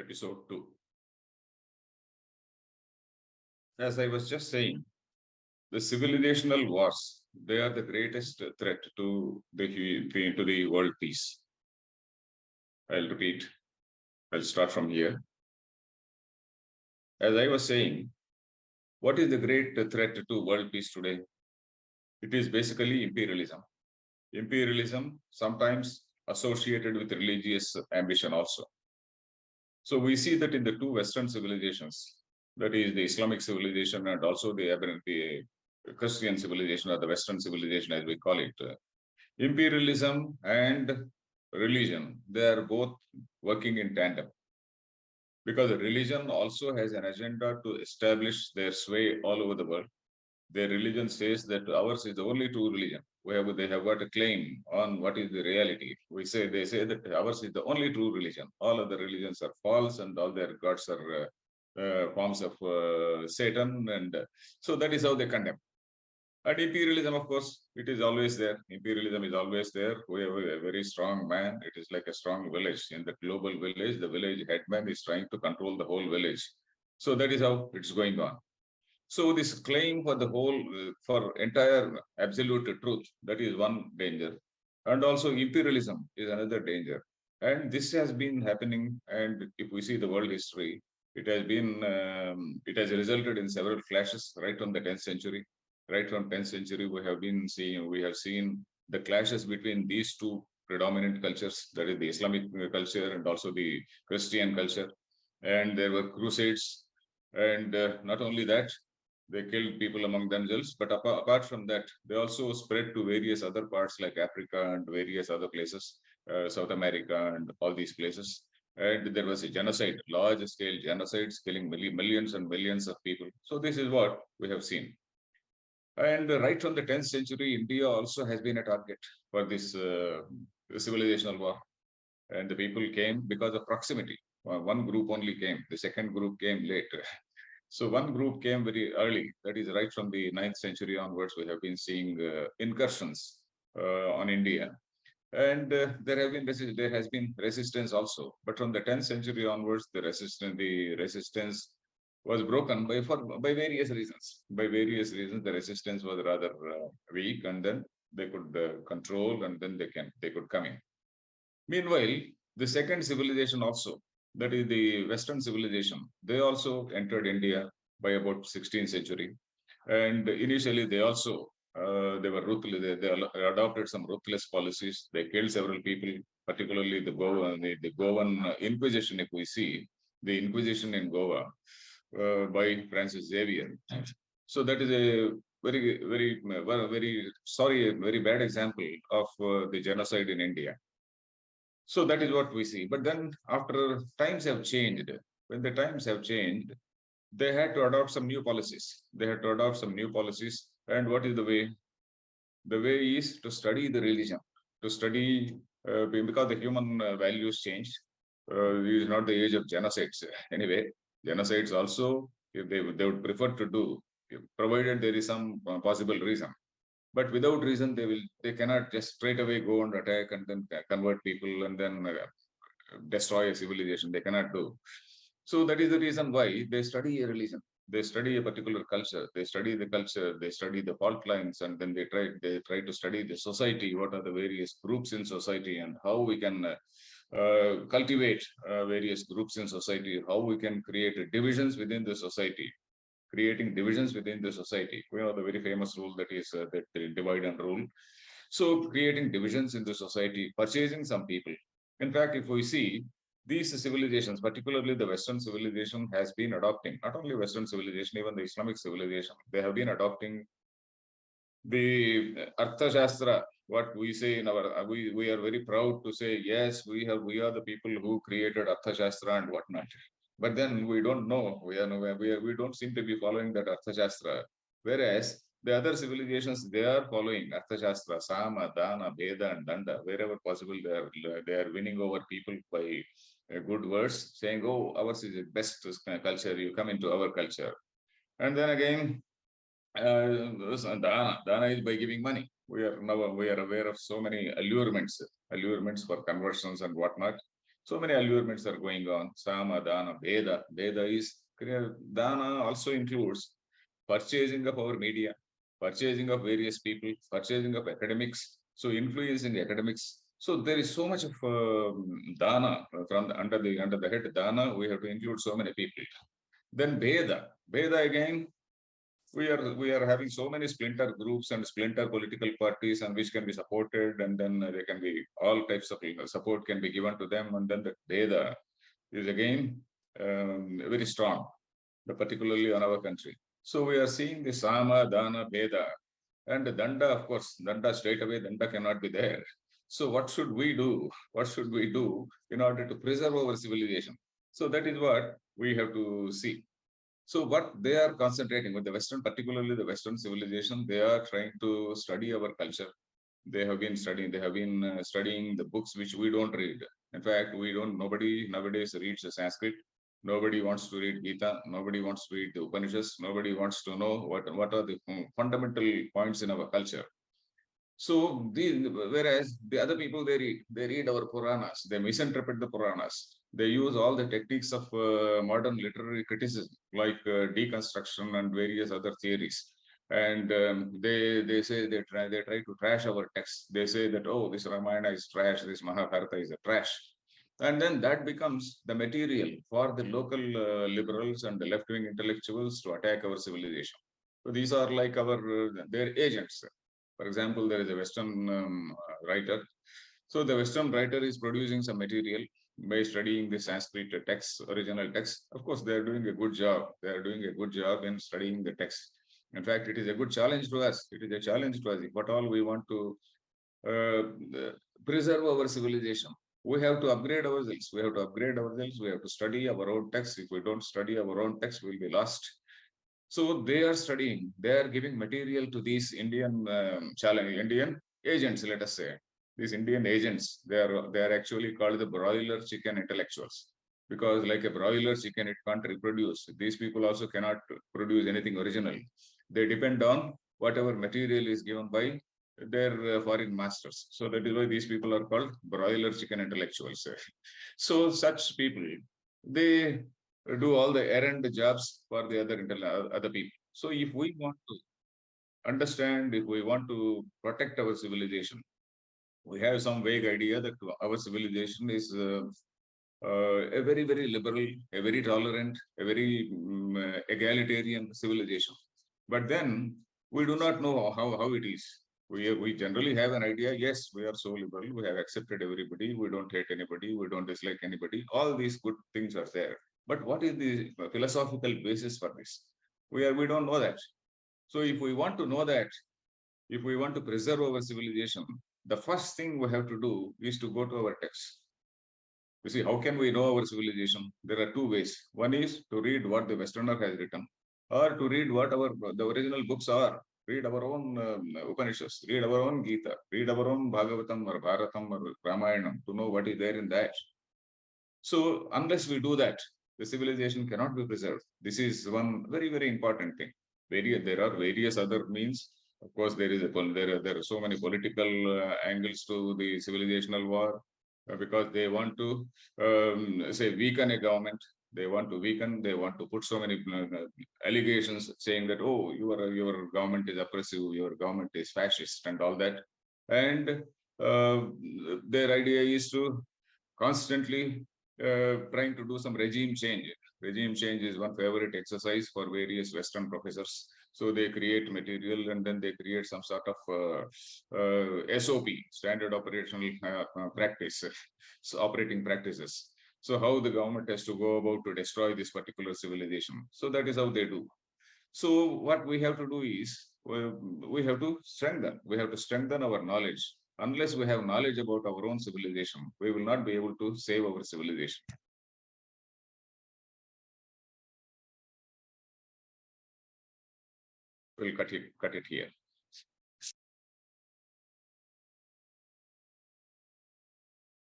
episode 2. As I was just saying, the civilizational wars, they are the greatest threat to the world peace. I'll repeat. I'll start from here. As I was saying, what is the great threat to world peace today? It is basically imperialism. Imperialism sometimes associated with religious ambition also. So we see that in the two Western civilizations, that is the Islamic civilization and also the Christian civilization or the Western civilization as we call it, imperialism and religion, they are both working in tandem because religion also has an agenda to establish their sway all over the world. Their religion says that ours is the only true religion. They have got a claim on what is the reality. They say that ours is the only true religion. All other religions are false, and all their gods are forms of Satan, and so that is how they condemn. And imperialism, of course, it is always there. Imperialism is always there. We have a very strong man. It is like a strong village. In the global village, the village headman is trying to control the whole village. So that is how it's going on. So this claim for the whole, for entire absolute truth, that is one danger. And also imperialism is another danger. And this has been happening. And if we see the world history, it has resulted in several clashes right from the 10th century. Right from 10th century, we have seen the clashes between these two predominant cultures, that is the Islamic culture and also the Christian culture. And there were crusades. And not only that, they killed people among themselves, but apart from that, they also spread to various other parts like Africa and various other places, South America and all these places. And there was a genocide, large scale genocides, killing millions and millions of people. So this is what we have seen. And right from the 10th century, India also has been a target for this civilizational war. And the people came because of proximity. One group only came, the second group came later. So one group came very early, that is right from the 9th century onwards, we have been seeing incursions on India. And there has been resistance also. But from the 10th century onwards, the resistance was broken by various reasons. By various reasons, the resistance was rather weak, and then they could control, and then they could come in. Meanwhile, the second civilization also, that is the Western civilization, they also entered India by about 16th century. And initially, they were ruthless. They adopted some ruthless policies. They killed several people, particularly the Goan Inquisition. If we see the Inquisition in Goa by Francis Xavier, so that is a very bad example of the genocide in India. So that is what we see. But then after times have changed, when the times have changed, they had to adopt some new policies. They had to adopt some new policies. And what is the way? The way is to study the religion, to study, because the human values change. It is not the age of genocides. Anyway, genocides also, if they would prefer to do, provided there is some possible reason. But without reason, they cannot just straight away go and attack and then convert people and then destroy a civilization. They cannot do. So that is the reason why they study a religion. They study a particular culture. They study the culture. They study the fault lines, and then they try to study the society. What are the various groups in society, and how we can cultivate various groups in society. How we can create divisions within the society. Creating divisions within the society. We know the very famous rule that is that divide and rule. So creating divisions in the society, purchasing some people. In fact, if we see these civilizations, particularly the Western civilization, has been adopting, not only Western civilization, even the Islamic civilization, they have been adopting the Artha Shastra. What we say in our, we are very proud to say, yes, we are the people who created Artha Shastra and whatnot. But then we don't know, we don't seem to be following that Artha Shastra. Whereas the other civilizations, they are following Artha Shastra, Sama, Dana, Veda, and Danda. Wherever possible, they are winning over people by good words, saying, oh, ours is the best culture, you come into our culture. And then again, Dana is by giving money. We are aware of so many allurements for conversions and whatnot. So many allurements are going on. Sama, Dana, Veda. Veda is Dana also includes purchasing of our media, purchasing of various people, purchasing of academics. So influencing academics. So there is so much of Dana from under the head Dana. We have to include so many people. Then Veda. Veda again, we are having so many splinter groups and splinter political parties and which can be supported, and then there can be all types of support can be given to them, and then the Veda is again very strong, particularly on our country. So we are seeing the Sama, Dana, Veda, and Danda, of course, Danda straight away, Danda cannot be there. So what should we do? What should we do in order to preserve our civilization? So that is what we have to see. So what they are concentrating with the Western, particularly the Western civilization, they are trying to study our culture. They have been studying. They have been studying the books which we don't read. In fact, we don't. Nobody nowadays reads the Sanskrit. Nobody wants to read Gita. Nobody wants to read the Upanishads. Nobody wants to know what are the fundamental points in our culture. So whereas the other people they read our Puranas, they misinterpret the Puranas. They use all the techniques of modern literary criticism, like deconstruction and various other theories. And they say they try to trash our text. They say that, oh, this Ramayana is trash, this Mahabharata is a trash, and then that becomes the material for the local liberals and the left-wing intellectuals to attack our civilization. So these are like our their agents. For example, there is a Western writer. So the Western writer is producing some material by studying the Sanskrit text, original text. Of course, they are doing a good job. They are doing a good job in studying the text. In fact, it is a good challenge to us. It is a challenge to us. If at all we want to uh, preserve our civilization, we have to upgrade ourselves. We have to upgrade ourselves. We have to study our own text. If we don't study our own text, we'll be lost. So they are studying, they are giving material to these Indian Indian agents, let us say. These Indian agents, they are actually called the broiler chicken intellectuals. Because like a broiler chicken, it can't reproduce. These people also cannot produce anything original. They depend on whatever material is given by their foreign masters. So that is why these people are called broiler chicken intellectuals. So such people, they do all the errand jobs for the other people. So if we want to understand, if we want to protect our civilization, we have some vague idea that our civilization is a very, very liberal, a very tolerant, a very egalitarian civilization. But then we do not know how it is. We generally have an idea, yes, we are so liberal, we have accepted everybody, we don't hate anybody, we don't dislike anybody. All these good things are there. But what is the philosophical basis for this? We don't know that. So if we want to know that, if we want to preserve our civilization, the first thing we have to do is to go to our texts. You see, how can we know our civilization? There are two ways. One is to read what the Westerner has written, or to read what the original books are. Read our own Upanishads, read our own Gita, read our own Bhagavatam or Bharatam or Ramayanam to know what is there in that. So unless we do that, the civilization cannot be preserved. This is one very, very important thing. There are various other means. Of course, there are so many political angles to the civilizational war because they want to say weaken a government. They want to weaken. They want to put so many allegations saying that, oh, your government is oppressive, your government is fascist, and all that. And their idea is to constantly trying to do some regime change. Regime change is one favorite exercise for various Western professors. So they create material and then they create some sort of SOP, standard operational practice, so operating practices. So how the government has to go about to destroy this particular civilization. So that is how they do. So what we have to do is we have to strengthen our knowledge. Unless we have knowledge about our own civilization, we will not be able to save our civilization. We'll cut it here.